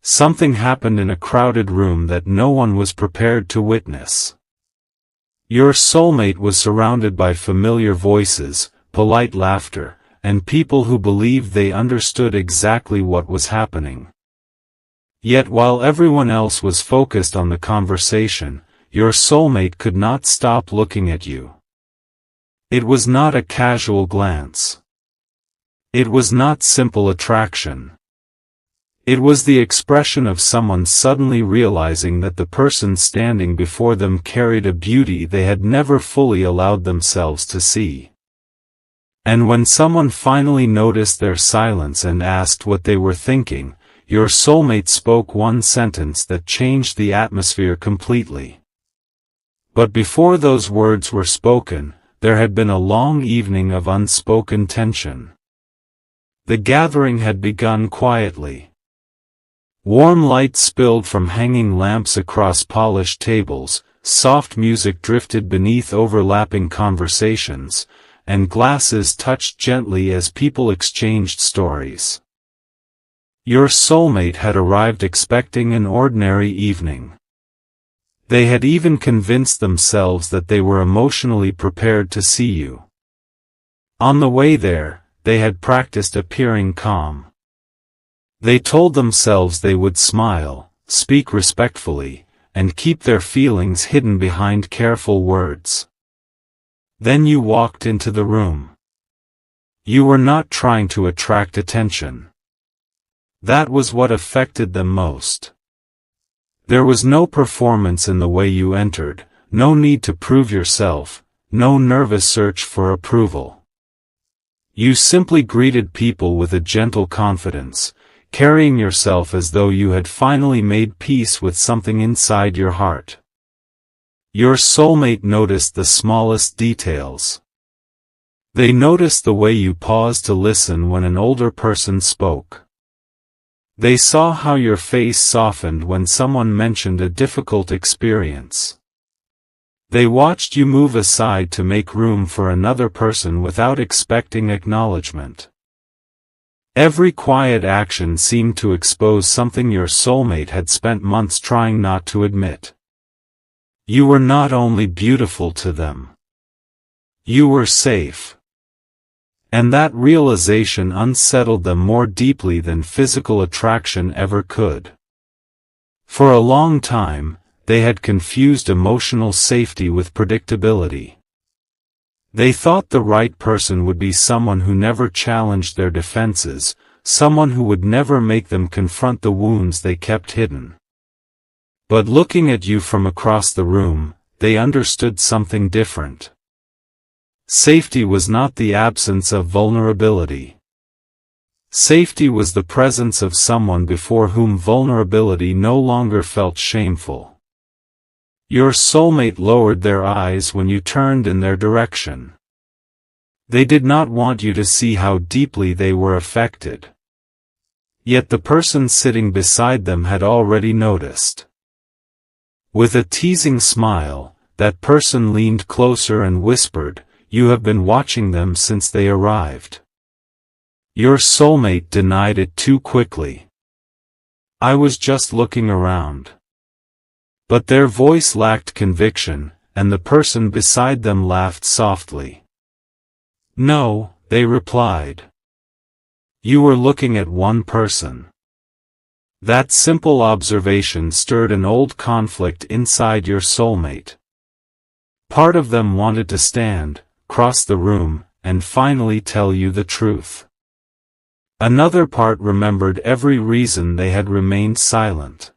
Something happened in a crowded room that no one was prepared to witness. Your soulmate was surrounded by familiar voices, polite laughter, and people who believed they understood exactly what was happening. Yet while everyone else was focused on the conversation, your soulmate could not stop looking at you. It was not a casual glance. It was not simple attraction. It was the expression of someone suddenly realizing that the person standing before them carried a beauty they had never fully allowed themselves to see. And when someone finally noticed their silence and asked what they were thinking, your soulmate spoke one sentence that changed the atmosphere completely. But before those words were spoken, there had been a long evening of unspoken tension. The gathering had begun quietly. Warm light spilled from hanging lamps across polished tables, soft music drifted beneath overlapping conversations, and glasses touched gently as people exchanged stories. Your soulmate had arrived expecting an ordinary evening. They had even convinced themselves that they were emotionally prepared to see you. On the way there, they had practiced appearing calm. They told themselves they would smile, speak respectfully, and keep their feelings hidden behind careful words. Then you walked into the room. You were not trying to attract attention. That was what affected them most. There was no performance in the way you entered, no need to prove yourself, no nervous search for approval. You simply greeted people with a gentle confidence, carrying yourself as though you had finally made peace with something inside your heart. Your soulmate noticed the smallest details. They noticed the way you paused to listen when an older person spoke. They saw how your face softened when someone mentioned a difficult experience. They watched you move aside to make room for another person without expecting acknowledgement. Every quiet action seemed to expose something your soulmate had spent months trying not to admit. You were not only beautiful to them. You were safe. And that realization unsettled them more deeply than physical attraction ever could. For a long time, they had confused emotional safety with predictability. They thought the right person would be someone who never challenged their defenses, someone who would never make them confront the wounds they kept hidden. But looking at you from across the room, they understood something different. Safety was not the absence of vulnerability. Safety was the presence of someone before whom vulnerability no longer felt shameful. Your soulmate lowered their eyes when you turned in their direction. They did not want you to see how deeply they were affected. Yet the person sitting beside them had already noticed. With a teasing smile, that person leaned closer and whispered, "You have been watching them since they arrived." Your soulmate denied it too quickly. "I was just looking around." But their voice lacked conviction, and the person beside them laughed softly. "No," they replied. "You were looking at one person." That simple observation stirred an old conflict inside your soulmate. Part of them wanted to stand, cross the room, and finally tell you the truth. Another part remembered every reason they had remained silent.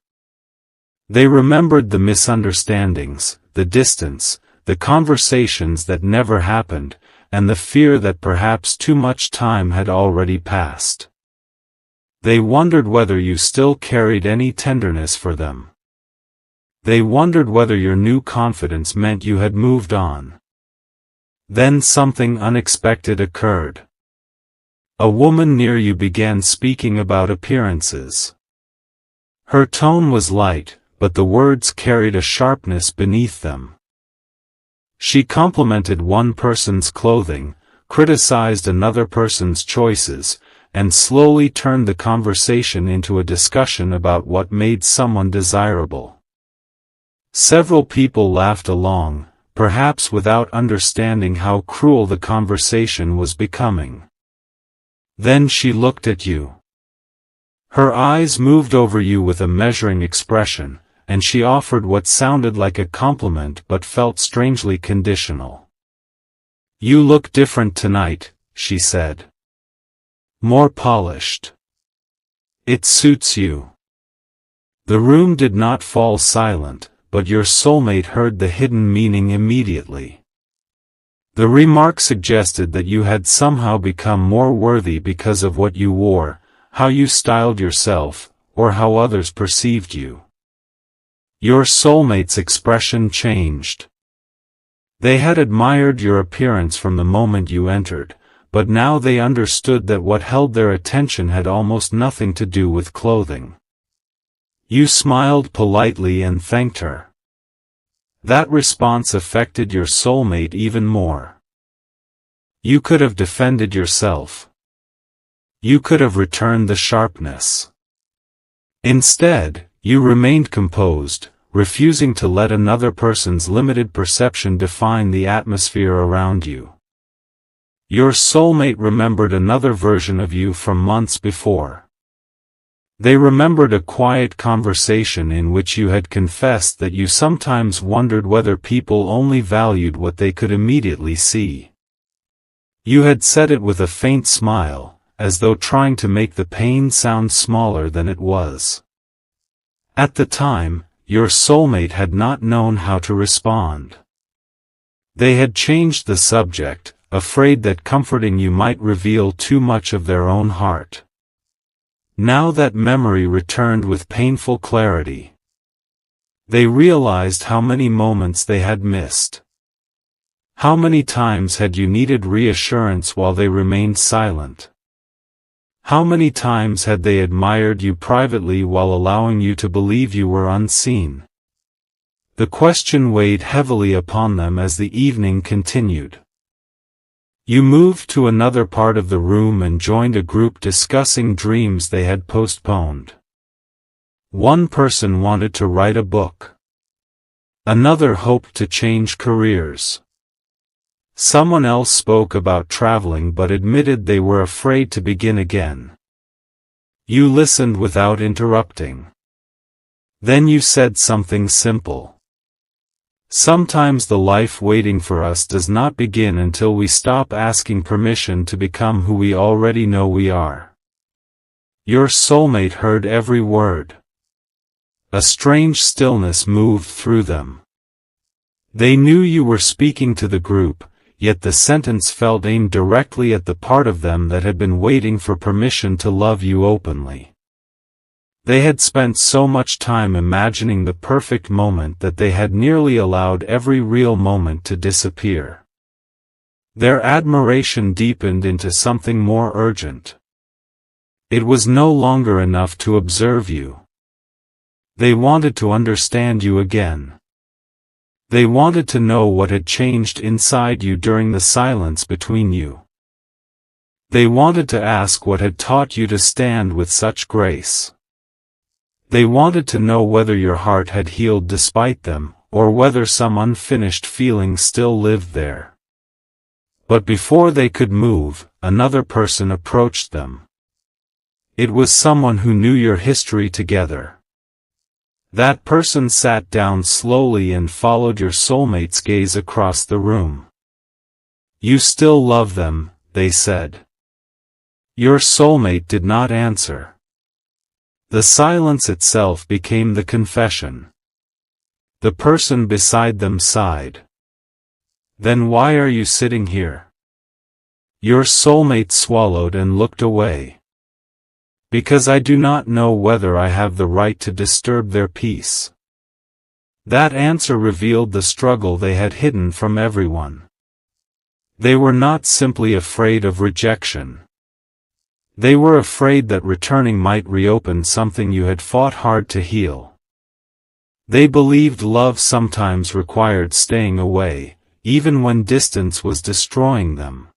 They remembered the misunderstandings, the distance, the conversations that never happened, and the fear that perhaps too much time had already passed. They wondered whether you still carried any tenderness for them. They wondered whether your new confidence meant you had moved on. Then something unexpected occurred. A woman near you began speaking about appearances. Her tone was light, but the words carried a sharpness beneath them. She complimented one person's clothing, criticized another person's choices, and slowly turned the conversation into a discussion about what made someone desirable. Several people laughed along, perhaps without understanding how cruel the conversation was becoming. Then she looked at you. Her eyes moved over you with a measuring expression, and she offered what sounded like a compliment but felt strangely conditional. "You look different tonight," she said. "More polished. It suits you." The room did not fall silent, but your soulmate heard the hidden meaning immediately. The remark suggested that you had somehow become more worthy because of what you wore, how you styled yourself, or how others perceived you. Your soulmate's expression changed. They had admired your appearance from the moment you entered, but now they understood that what held their attention had almost nothing to do with clothing. You smiled politely and thanked her. That response affected your soulmate even more. You could have defended yourself. You could have returned the sharpness. Instead, you remained composed, refusing to let another person's limited perception define the atmosphere around you. Your soulmate remembered another version of you from months before. They remembered a quiet conversation in which you had confessed that you sometimes wondered whether people only valued what they could immediately see. You had said it with a faint smile, as though trying to make the pain sound smaller than it was. At the time, your soulmate had not known how to respond. They had changed the subject, afraid that comforting you might reveal too much of their own heart. Now that memory returned with painful clarity. They realized how many moments they had missed. How many times had you needed reassurance while they remained silent? How many times had they admired you privately while allowing you to believe you were unseen? The question weighed heavily upon them as the evening continued. You moved to another part of the room and joined a group discussing dreams they had postponed. One person wanted to write a book. Another hoped to change careers. Someone else spoke about traveling but admitted they were afraid to begin again. You listened without interrupting. Then you said something simple. Sometimes the life waiting for us does not begin until we stop asking permission to become who we already know we are. Your soulmate heard every word. A strange stillness moved through them. They knew you were speaking to the group, yet the sentence felt aimed directly at the part of them that had been waiting for permission to love you openly. They had spent so much time imagining the perfect moment that they had nearly allowed every real moment to disappear. Their admiration deepened into something more urgent. It was no longer enough to observe you. They wanted to understand you again. They wanted to know what had changed inside you during the silence between you. They wanted to ask what had taught you to stand with such grace. They wanted to know whether your heart had healed despite them, or whether some unfinished feeling still lived there. But before they could move, another person approached them. It was someone who knew your history together. That person sat down slowly and followed your soulmate's gaze across the room. "You still love them," they said. Your soulmate did not answer. The silence itself became the confession. The person beside them sighed. "Then why are you sitting here?" Your soulmate swallowed and looked away. "Because I do not know whether I have the right to disturb their peace." That answer revealed the struggle they had hidden from everyone. They were not simply afraid of rejection. They were afraid that returning might reopen something you had fought hard to heal. They believed love sometimes required staying away, even when distance was destroying them.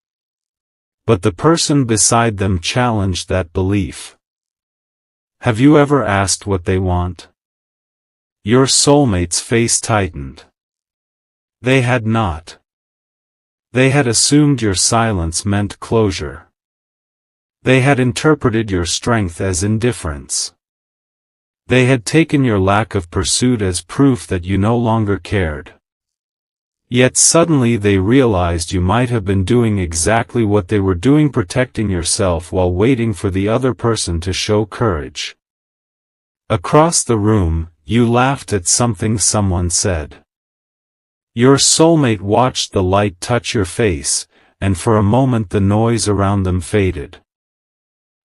But the person beside them challenged that belief. Have you ever asked what they want? Your soulmate's face tightened. They had not. They had assumed your silence meant closure. They had interpreted your strength as indifference. They had taken your lack of pursuit as proof that you no longer cared. Yet suddenly they realized you might have been doing exactly what they were doing, protecting yourself while waiting for the other person to show courage. Across the room, you laughed at something someone said. Your soulmate watched the light touch your face, and for a moment the noise around them faded.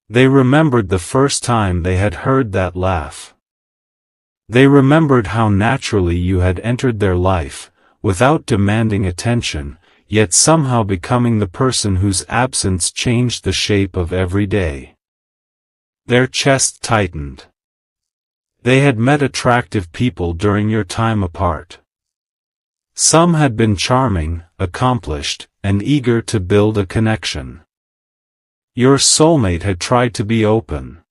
They remembered the first time they had heard that laugh. They remembered how naturally you had entered their life, without demanding attention, yet somehow becoming the person whose absence changed the shape of every day. Their chest tightened. They had met attractive people during your time apart. Some had been charming, accomplished, and eager to build a connection. Your soulmate had tried to be open.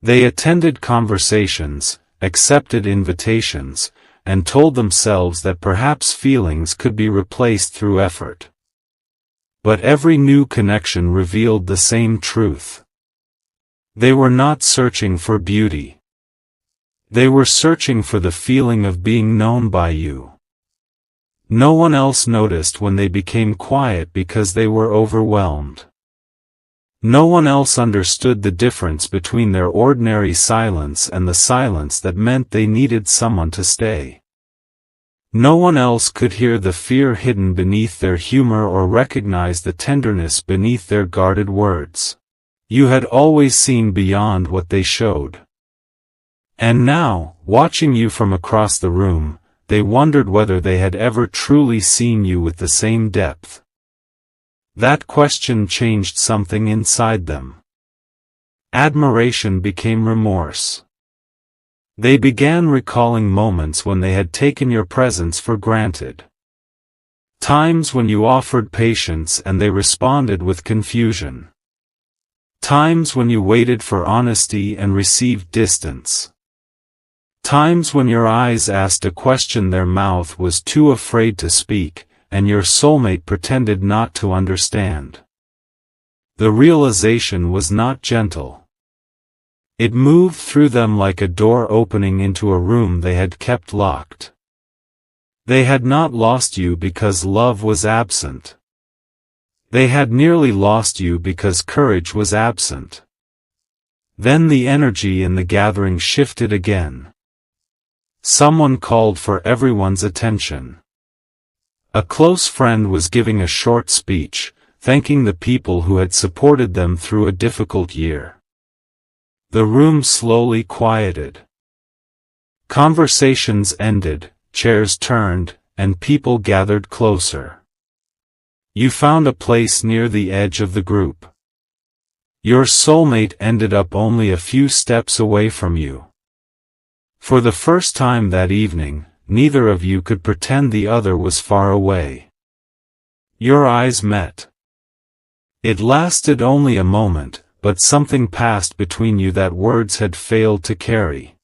They attended conversations, accepted invitations, and told themselves that perhaps feelings could be replaced through effort. But every new connection revealed the same truth. They were not searching for beauty. They were searching for the feeling of being known by you. No one else noticed when they became quiet because they were overwhelmed. No one else understood the difference between their ordinary silence and the silence that meant they needed someone to stay. No one else could hear the fear hidden beneath their humor or recognize the tenderness beneath their guarded words. You had always seen beyond what they showed. And now, watching you from across the room, they wondered whether they had ever truly seen you with the same depth. That question changed something inside them. Admiration became remorse. They began recalling moments when they had taken your presence for granted. Times when you offered patience and they responded with confusion. Times when you waited for honesty and received distance. Times when your eyes asked a question their mouth was too afraid to speak, and your soulmate pretended not to understand. The realization was not gentle. It moved through them like a door opening into a room they had kept locked. They had not lost you because love was absent. They had nearly lost you because courage was absent. Then the energy in the gathering shifted again. Someone called for everyone's attention. A close friend was giving a short speech, thanking the people who had supported them through a difficult year. The room slowly quieted. Conversations ended, chairs turned, and people gathered closer. You found a place near the edge of the group. Your soulmate ended up only a few steps away from you. For the first time that evening, neither of you could pretend the other was far away. Your eyes met. It lasted only a moment, but something passed between you that words had failed to carry.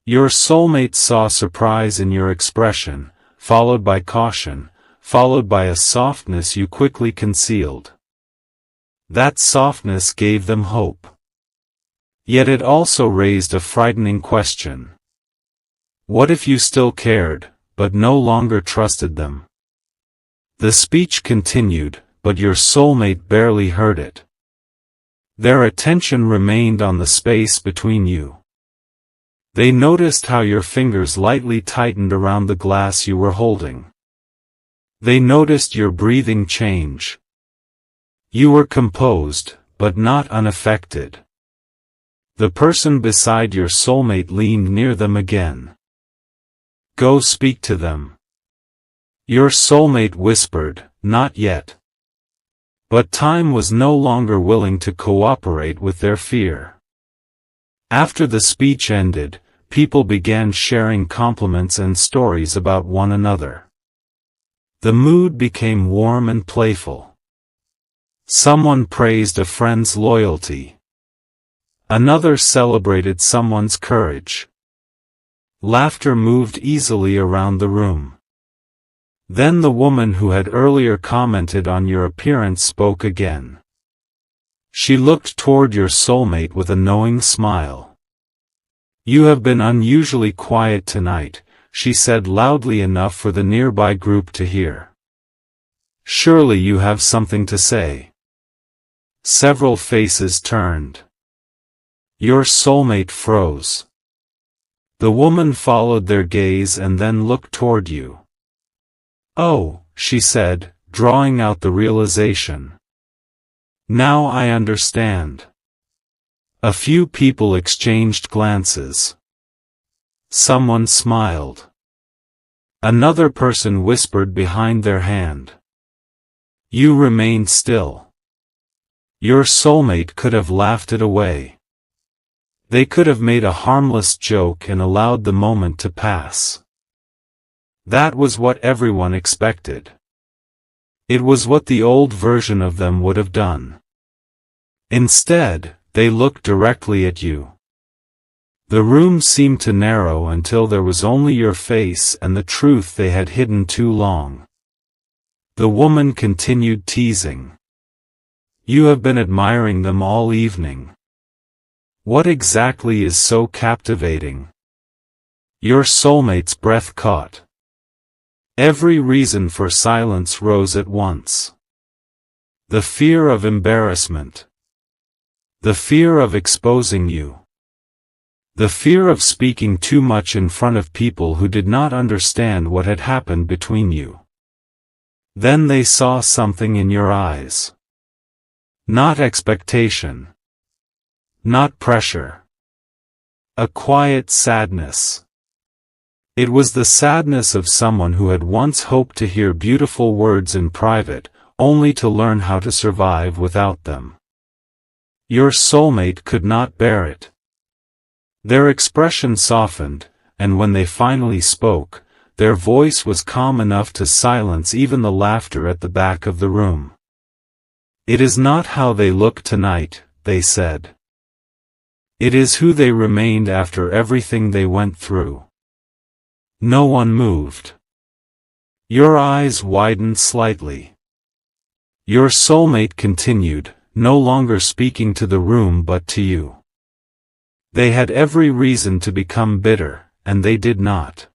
Your soulmate saw surprise in your expression, followed by caution, followed by a softness you quickly concealed. That softness gave them hope. Yet it also raised a frightening question. What if you still cared, but no longer trusted them? The speech continued, but your soulmate barely heard it. Their attention remained on the space between you. They noticed how your fingers lightly tightened around the glass you were holding. They noticed your breathing change. You were composed, but not unaffected. The person beside your soulmate leaned near them again. Go speak to them. Your soulmate whispered, not yet. But time was no longer willing to cooperate with their fear. After the speech ended, people began sharing compliments and stories about one another. The mood became warm and playful. Someone praised a friend's loyalty. Another celebrated someone's courage. Laughter moved easily around the room. Then the woman who had earlier commented on your appearance spoke again. She looked toward your soulmate with a knowing smile. "You have been unusually quiet tonight," she said loudly enough for the nearby group to hear. "Surely you have something to say." Several faces turned. Your soulmate froze. The woman followed their gaze and then looked toward you. "Oh," she said, drawing out the realization. "Now I understand." A few people exchanged glances. Someone smiled. Another person whispered behind their hand. You remained still. Your soulmate could have laughed it away. They could have made a harmless joke and allowed the moment to pass. That was what everyone expected. It was what the old version of them would have done. Instead, they looked directly at you. The room seemed to narrow until there was only your face and the truth they had hidden too long. The woman continued teasing. "You have been admiring them all evening. What exactly is so captivating?" Your soulmate's breath caught. Every reason for silence rose at once. The fear of embarrassment. The fear of exposing you. The fear of speaking too much in front of people who did not understand what had happened between you. Then they saw something in your eyes. Not expectation. Not pressure. A quiet sadness. It was the sadness of someone who had once hoped to hear beautiful words in private, only to learn how to survive without them. Your soulmate could not bear it. Their expression softened, and when they finally spoke, their voice was calm enough to silence even the laughter at the back of the room. "It is not how they look tonight," they said. "It is who they remained after everything they went through." No one moved. Your eyes widened slightly. Your soulmate continued, no longer speaking to the room but to you. They had every reason to become bitter, and they did not.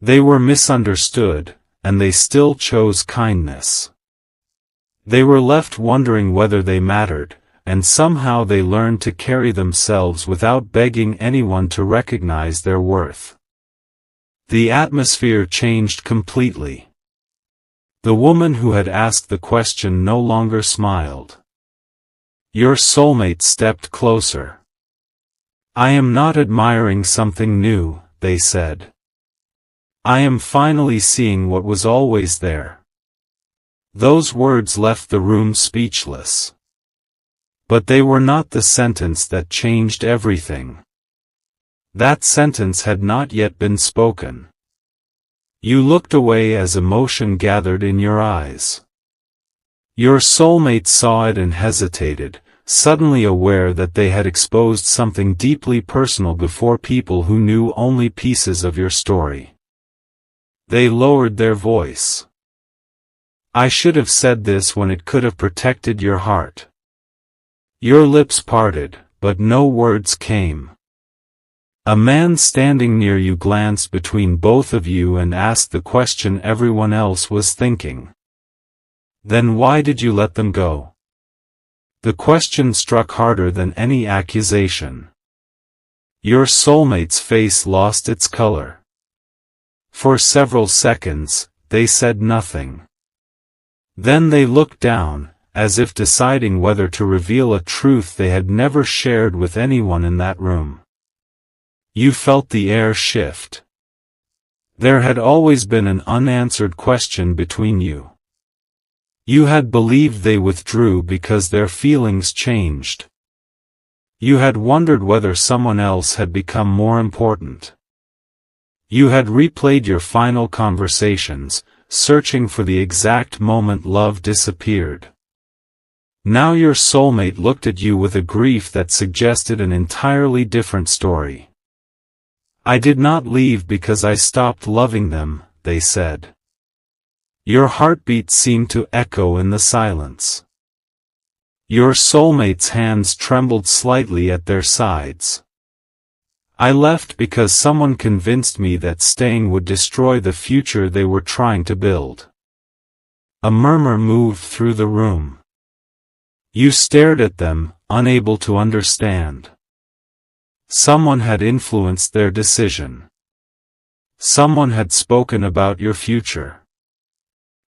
They were misunderstood, and they still chose kindness. They were left wondering whether they mattered, and somehow they learned to carry themselves without begging anyone to recognize their worth. The atmosphere changed completely. The woman who had asked the question no longer smiled. Your soulmate stepped closer. "I am not admiring something new," they said. "I am finally seeing what was always there." Those words left the room speechless. But they were not the sentence that changed everything. That sentence had not yet been spoken. You looked away as emotion gathered in your eyes. Your soulmate saw it and hesitated, suddenly aware that they had exposed something deeply personal before people who knew only pieces of your story. They lowered their voice. "I should have said this when it could have protected your heart." Your lips parted, but no words came. A man standing near you glanced between both of you and asked the question everyone else was thinking. "Then why did you let them go?" The question struck harder than any accusation. Your soulmate's face lost its color. For several seconds, they said nothing. Then they looked down, as if deciding whether to reveal a truth they had never shared with anyone in that room. You felt the air shift. There had always been an unanswered question between you. You had believed they withdrew because their feelings changed. You had wondered whether someone else had become more important. You had replayed your final conversations, searching for the exact moment love disappeared. Now your soulmate looked at you with a grief that suggested an entirely different story. I did not leave because I stopped loving them, they said. Your heartbeat seemed to echo in the silence. Your soulmate's hands trembled slightly at their sides. I left because someone convinced me that staying would destroy the future they were trying to build. A murmur moved through the room. You stared at them, unable to understand. Someone had influenced their decision. Someone had spoken about your future.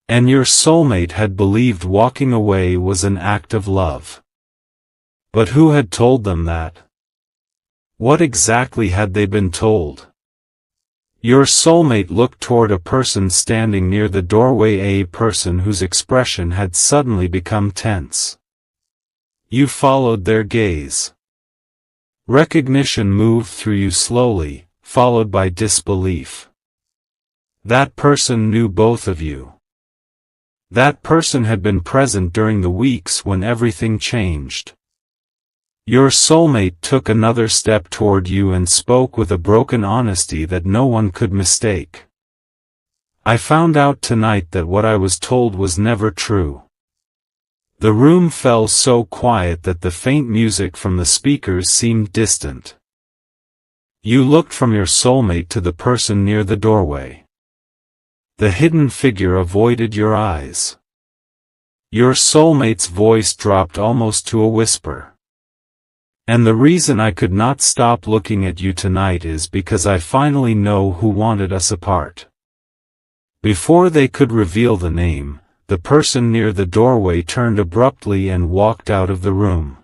And your soulmate had believed walking away was an act of love. But who had told them that? What exactly had they been told? Your soulmate looked toward a person standing near the doorway, a person whose expression had suddenly become tense. You followed their gaze. Recognition moved through you slowly, followed by disbelief. That person knew both of you. That person had been present during the weeks when everything changed. Your soulmate took another step toward you and spoke with a broken honesty that no one could mistake. I found out tonight that what I was told was never true. The room fell so quiet that the faint music from the speakers seemed distant. You looked from your soulmate to the person near the doorway. The hidden figure avoided your eyes. Your soulmate's voice dropped almost to a whisper. And the reason I could not stop looking at you tonight is because I finally know who wanted us apart. Before they could reveal the name, the person near the doorway turned abruptly and walked out of the room.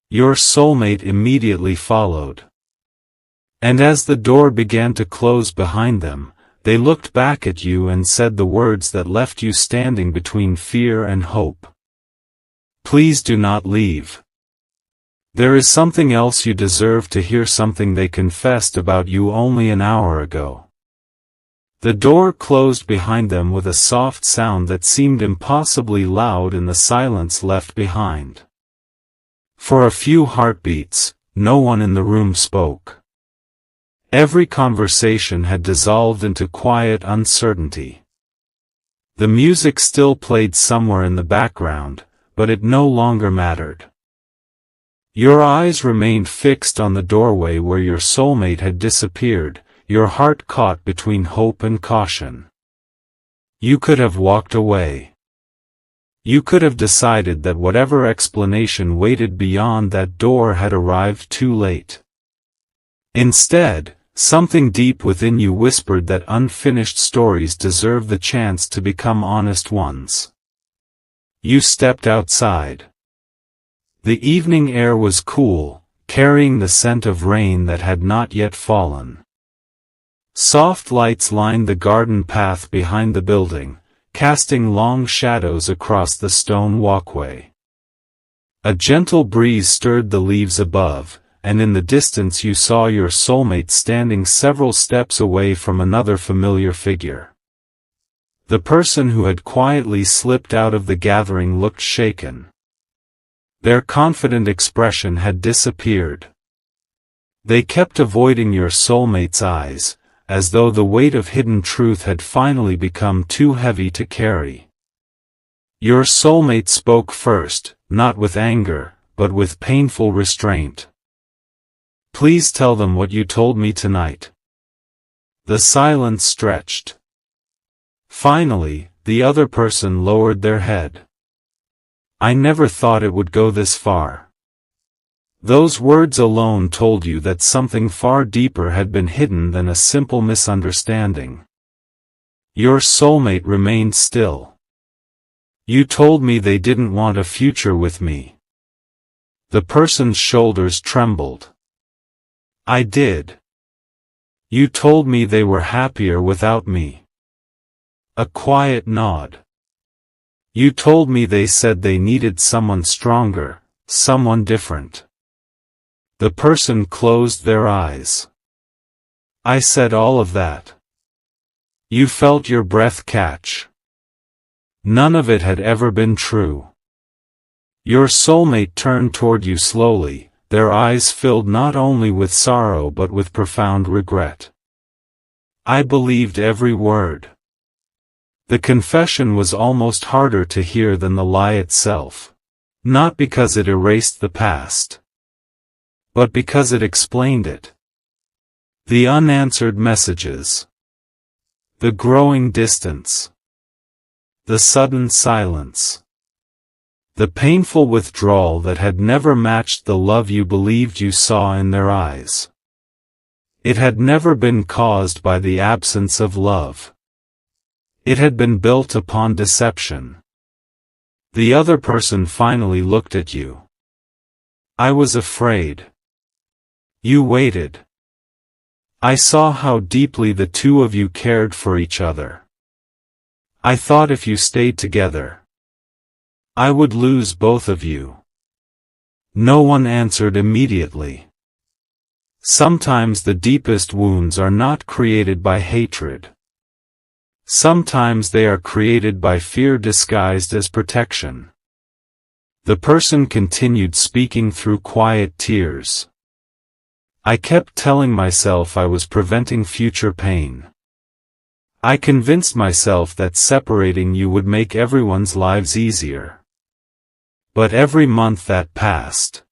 Your soulmate immediately followed. And as the door began to close behind them, they looked back at you and said the words that left you standing between fear and hope. Please do not leave. There is something else you deserve to hear, something they confessed about you only an hour ago. The door closed behind them with a soft sound that seemed impossibly loud in the silence left behind. For a few heartbeats, no one in the room spoke. Every conversation had dissolved into quiet uncertainty. The music still played somewhere in the background, but it no longer mattered. Your eyes remained fixed on the doorway where your soulmate had disappeared, your heart caught between hope and caution. You could have walked away. You could have decided that whatever explanation waited beyond that door had arrived too late. Instead, something deep within you whispered that unfinished stories deserve the chance to become honest ones. You stepped outside. The evening air was cool, carrying the scent of rain that had not yet fallen. Soft lights lined the garden path behind the building, casting long shadows across the stone walkway. A gentle breeze stirred the leaves above, and in the distance you saw your soulmate standing several steps away from another familiar figure. The person who had quietly slipped out of the gathering looked shaken. Their confident expression had disappeared. They kept avoiding your soulmate's eyes, as though the weight of hidden truth had finally become too heavy to carry. Your soulmate spoke first, not with anger, but with painful restraint. Please tell them what you told me tonight. The silence stretched. Finally, the other person lowered their head. I never thought it would go this far. Those words alone told you that something far deeper had been hidden than a simple misunderstanding. Your soulmate remained still. You told me they didn't want a future with me. The person's shoulders trembled. I did. You told me they were happier without me. A quiet nod. You told me they said they needed someone stronger, someone different. The person closed their eyes. I said all of that. You felt your breath catch. None of it had ever been true. Your soulmate turned toward you slowly, their eyes filled not only with sorrow but with profound regret. I believed every word. The confession was almost harder to hear than the lie itself. Not because it erased the past, but because it explained it. The unanswered messages. The growing distance. The sudden silence. The painful withdrawal that had never matched the love you believed you saw in their eyes. It had never been caused by the absence of love. It had been built upon deception. The other person finally looked at you. I was afraid. You waited. I saw how deeply the two of you cared for each other. I thought if you stayed together, I would lose both of you. No one answered immediately. Sometimes the deepest wounds are not created by hatred. Sometimes they are created by fear disguised as protection. The person continued speaking through quiet tears. I kept telling myself I was preventing future pain. I convinced myself that separating you would make everyone's lives easier. But every month that passed,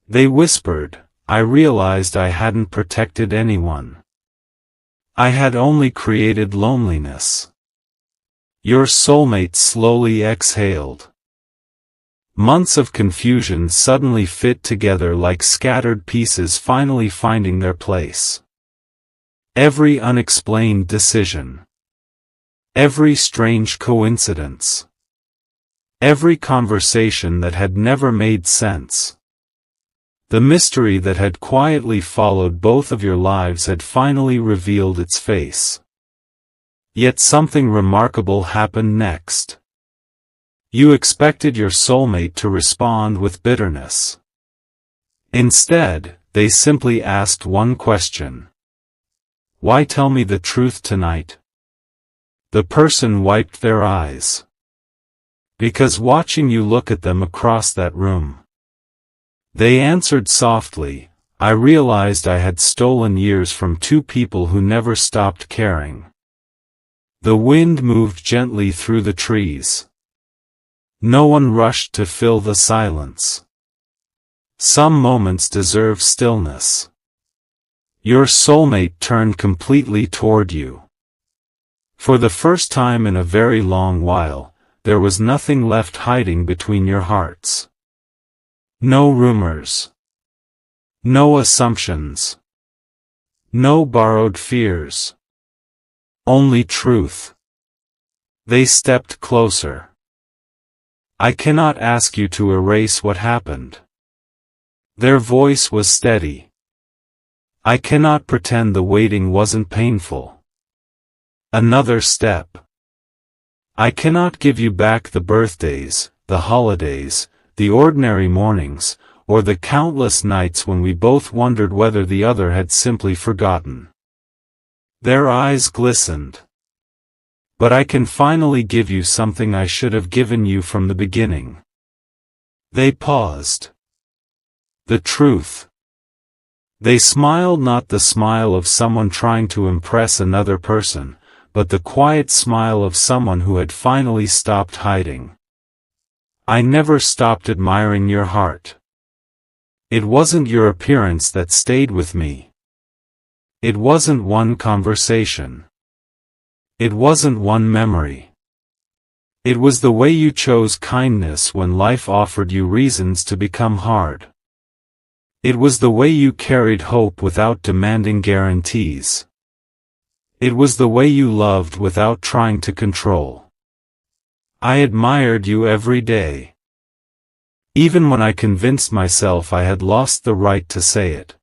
they whispered, I realized I hadn't protected anyone. I had only created loneliness. Your soulmate slowly exhaled. Months of confusion suddenly fit together like scattered pieces finally finding their place. Every unexplained decision. Every strange coincidence. Every conversation that had never made sense. The mystery that had quietly followed both of your lives had finally revealed its face. Yet something remarkable happened next. You expected your soulmate to respond with bitterness. Instead, they simply asked one question. Why tell me the truth tonight? The person wiped their eyes. Because watching you look at them across that room. They answered softly, I realized I had stolen years from two people who never stopped caring. The wind moved gently through the trees. No one rushed to fill the silence. Some moments deserve stillness. Your soulmate turned completely toward you. For the first time in a very long while, there was nothing left hiding between your hearts. No rumors. No assumptions. No borrowed fears. Only truth. They stepped closer. I cannot ask you to erase what happened. Their voice was steady. I cannot pretend the waiting wasn't painful. Another step. I cannot give you back the birthdays, the holidays, the ordinary mornings, or the countless nights when we both wondered whether the other had simply forgotten. Their eyes glistened. But I can finally give you something I should have given you from the beginning. They paused. The truth. They smiled, not the smile of someone trying to impress another person, but the quiet smile of someone who had finally stopped hiding. I never stopped admiring your heart. It wasn't your appearance that stayed with me. It wasn't one conversation. It wasn't one memory. It was the way you chose kindness when life offered you reasons to become hard. It was the way you carried hope without demanding guarantees. It was the way you loved without trying to control. I admired you every day. Even when I convinced myself I had lost the right to say it.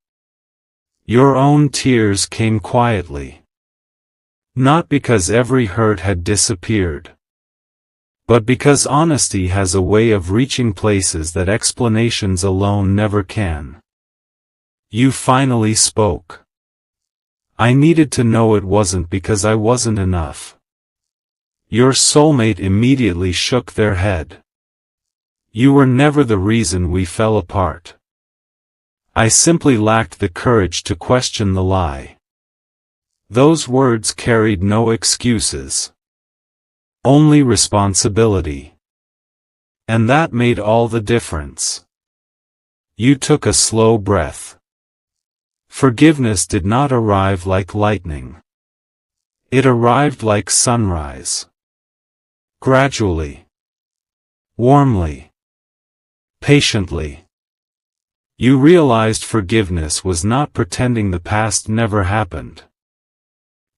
Your own tears came quietly. Not because every hurt had disappeared. But because honesty has a way of reaching places that explanations alone never can. You finally spoke. I needed to know it wasn't because I wasn't enough. Your soulmate immediately shook their head. You were never the reason we fell apart. I simply lacked the courage to question the lie. Those words carried no excuses. Only responsibility. And that made all the difference. You took a slow breath. Forgiveness did not arrive like lightning. It arrived like sunrise. Gradually. Warmly. Patiently. You realized forgiveness was not pretending the past never happened.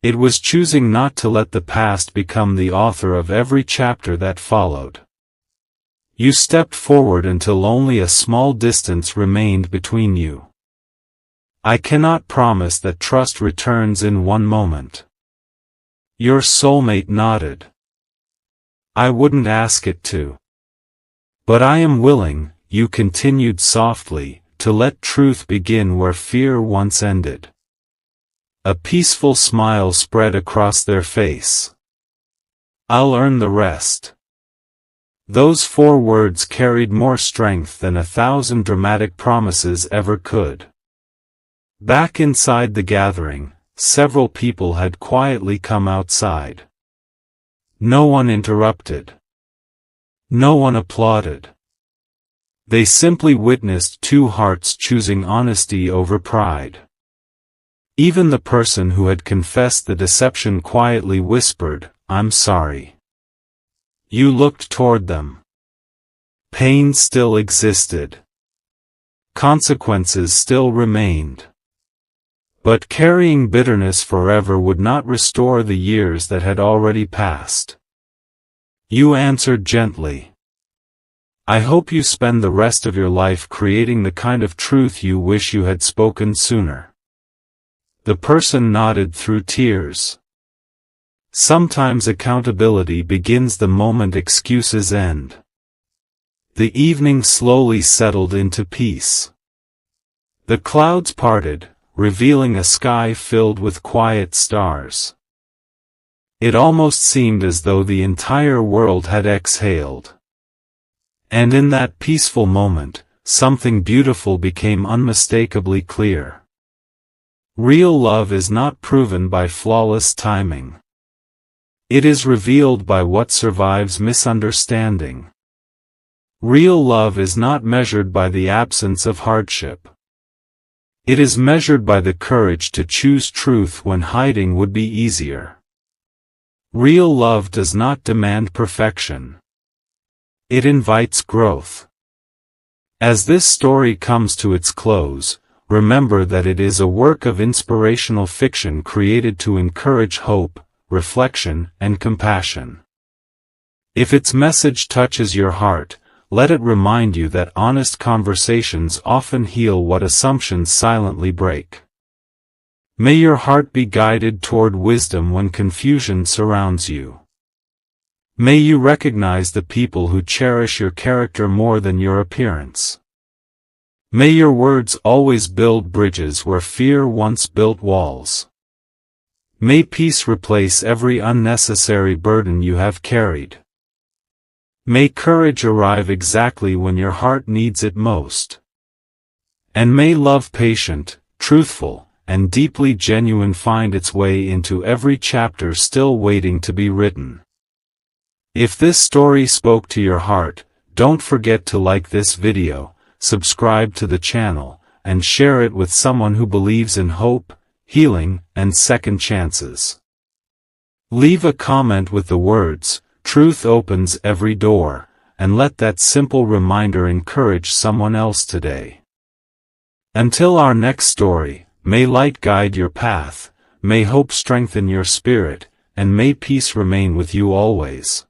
It was choosing not to let the past become the author of every chapter that followed. You stepped forward until only a small distance remained between you. I cannot promise that trust returns in one moment. Your soulmate nodded. I wouldn't ask it to. But I am willing, you continued softly, to let truth begin where fear once ended. A peaceful smile spread across their face. I'll earn the rest. Those 4 words carried more strength than 1,000 dramatic promises ever could. Back inside the gathering, several people had quietly come outside. No one interrupted. No one applauded. They simply witnessed 2 hearts choosing honesty over pride. Even the person who had confessed the deception quietly whispered, "I'm sorry." You looked toward them. Pain still existed. Consequences still remained. But carrying bitterness forever would not restore the years that had already passed. You answered gently. I hope you spend the rest of your life creating the kind of truth you wish you had spoken sooner. The person nodded through tears. Sometimes accountability begins the moment excuses end. The evening slowly settled into peace. The clouds parted, revealing a sky filled with quiet stars. It almost seemed as though the entire world had exhaled. And in that peaceful moment, something beautiful became unmistakably clear. Real love is not proven by flawless timing. It is revealed by what survives misunderstanding. Real love is not measured by the absence of hardship. It is measured by the courage to choose truth when hiding would be easier. Real love does not demand perfection. It invites growth. As this story comes to its close, remember that it is a work of inspirational fiction created to encourage hope, reflection, and compassion. If its message touches your heart, let it remind you that honest conversations often heal what assumptions silently break. May your heart be guided toward wisdom when confusion surrounds you. May you recognize the people who cherish your character more than your appearance. May your words always build bridges where fear once built walls. May peace replace every unnecessary burden you have carried. May courage arrive exactly when your heart needs it most. And may love patient, truthful, and deeply genuine find its way into every chapter still waiting to be written. If this story spoke to your heart, don't forget to like this video, subscribe to the channel, and share it with someone who believes in hope, healing, and second chances. Leave a comment with the words, "Truth opens every door," and let that simple reminder encourage someone else today. Until our next story, may light guide your path, may hope strengthen your spirit, and may peace remain with you always.